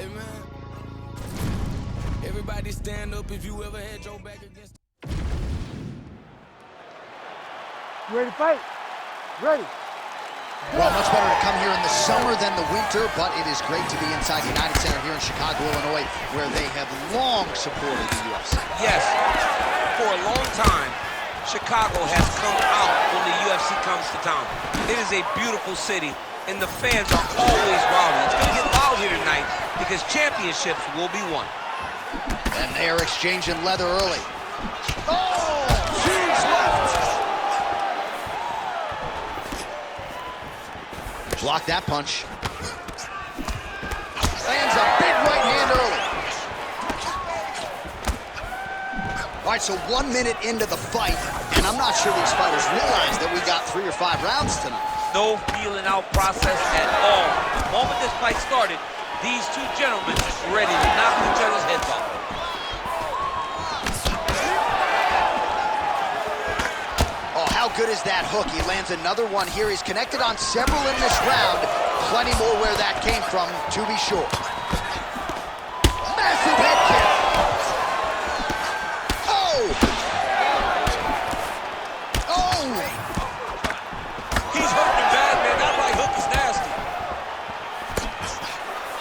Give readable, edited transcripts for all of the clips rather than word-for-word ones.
Hey man, everybody stand up if you ever had your back against. You ready to fight? Ready. Well, much better to come here in the summer than the winter, but it is great to be inside United Center here in Chicago, Illinois, where they have long supported the UFC. Yes, for a long time, Chicago has come out when the UFC comes to town. It is a beautiful city, and the fans are always rowdy. It's going to get loud here tonight because championships will be won. And they're exchanging leather early. Oh, huge left! Block that punch. Lands a big right hand early. All right, so 1 minute into the fight, and I'm not sure these fighters realize that we got 3 or 5 rounds tonight. No feeling out process at all. The moment this fight started, these two gentlemen ready to knock each other's heads off. Oh, how good is that hook? He lands another one here. He's connected on several in this round. Plenty more where that came from, to be sure. Massive head kick. Oh! Oh! He's hurting bad, man. That right hook is nasty.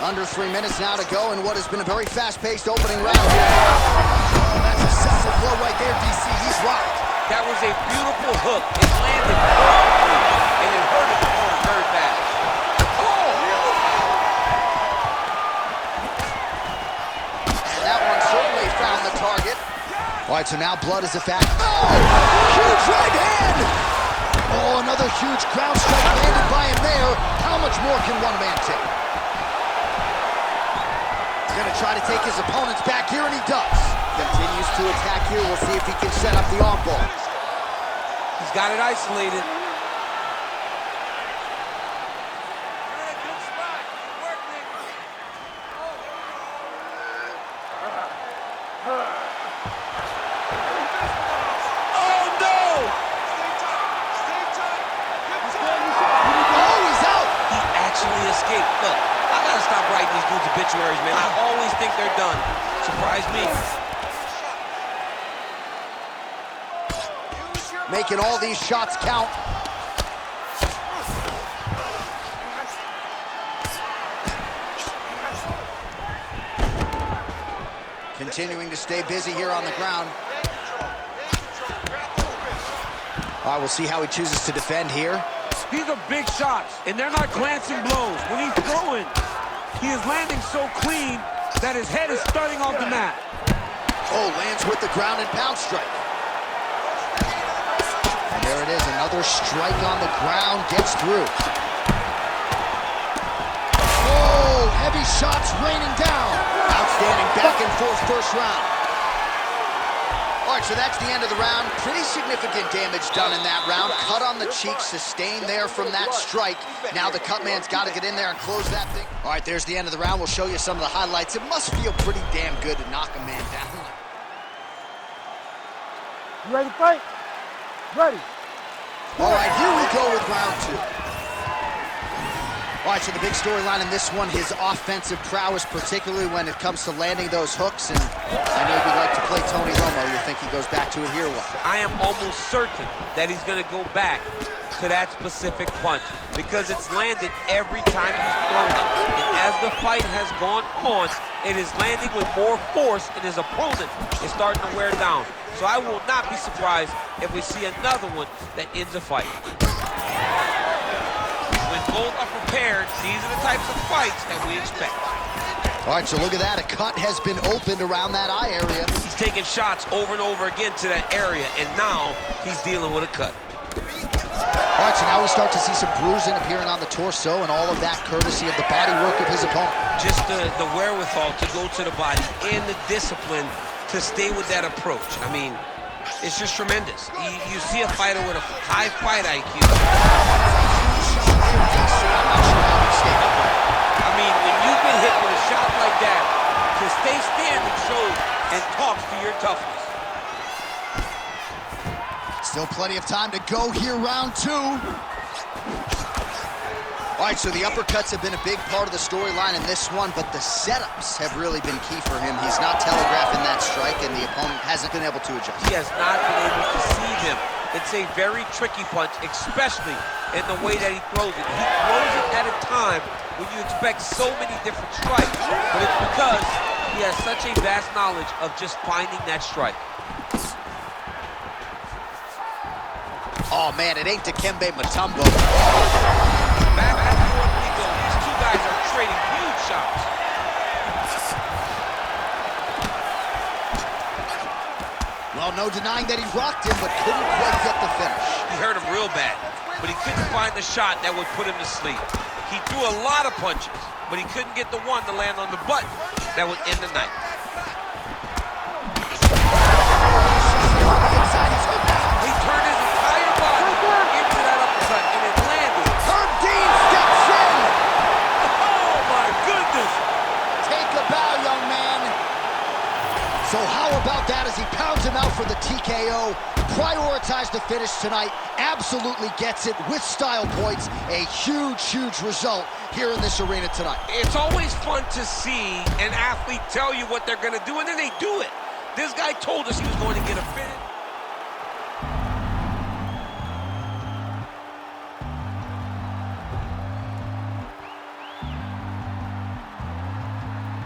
Under 3 minutes now to go in what has been a very fast-paced opening round here. Oh, that's a central blow right there, DC. He's rocked. That was a beautiful hook. It landed perfectly, and it hurt his opponent very bad. Oh! And that one certainly found the target. All right, so now blood is a fact. Oh! Huge right hand! Oh, another huge ground strike landed by him there. How much more can one man take? He's gonna try to take his opponents back here, and he does. Continues to attack here. We'll see if he can set up the arm bar. He's got it isolated. Look, I gotta stop writing these dudes obituaries, man. I always think they're done. Surprise me. Making all these shots count. Continuing to stay busy here on the ground. All right, we'll see how he chooses to defend here. These are big shots, and they're not glancing blows. When he's throwing, he is landing so clean that his head is starting off the mat. Oh, lands with the ground and pound strike. And there it is, another strike on the ground, gets through. Oh, heavy shots raining down. Outstanding back and forth first round. All right, so that's the end of the round. Pretty significant damage done in that round. Cut on the cheek, sustained there from that strike. Now the cut man's got to get in there and close that thing. All right, there's the end of the round. We'll show you some of the highlights. It must feel pretty damn good to knock a man down. You ready to fight? Ready. All right, here we go with round 2. All right, so the big storyline in this one, his offensive prowess, particularly when it comes to landing those hooks. And I know you'd like to play Tony Romo. You think he goes back to it here? What? I am almost certain that he's going to go back to that specific punch because it's landed every time he's thrown it. And as the fight has gone on, it is landing with more force, and his opponent is starting to wear down. So I will not be surprised if we see another one that ends the fight. When both are prepared, these are the types of fights that we expect. All right, so look at that. A cut has been opened around that eye area. He's taking shots over and over again to that area, and now he's dealing with a cut. All right, so now we start to see some bruising appearing on the torso, and all of that courtesy of the body work of his opponent. Just the wherewithal to go to the body and the discipline to stay with that approach. I mean, it's just tremendous. You see a fighter with a high fight IQ. I mean, when you've been hit with a shot like that, to stay standing shows and talks to your toughness. Still plenty of time to go here, round 2. All right, so the uppercuts have been a big part of the storyline in this one, but the setups have really been key for him. He's not telegraphing that strike, and the opponent hasn't been able to adjust. He has not been able to see him. It's a very tricky punch, especially in the way that he throws it. He throws it at a time when you expect so many different strikes, but it's because he has such a vast knowledge of just finding that strike. Oh, man, it ain't Dikembe Mutombo. Back and forth we go. These two guys are trading huge shots. Well, no denying that he rocked him, but couldn't quite get the finish. He hurt him real bad, but he couldn't find the shot that would put him to sleep. He threw a lot of punches, but he couldn't get the one to land on the button that would end the night. He turned his entire body into that uppercut, and it landed. Herb Dean steps in. Oh, my goodness. Take a bow, young man. So how about that as he pounds him out for the TKO? Prioritized the finish tonight. Absolutely gets it with style points. A huge, huge result here in this arena tonight. It's always fun to see an athlete tell you what they're going to do, and then they do it. This guy told us he was going to get a finish.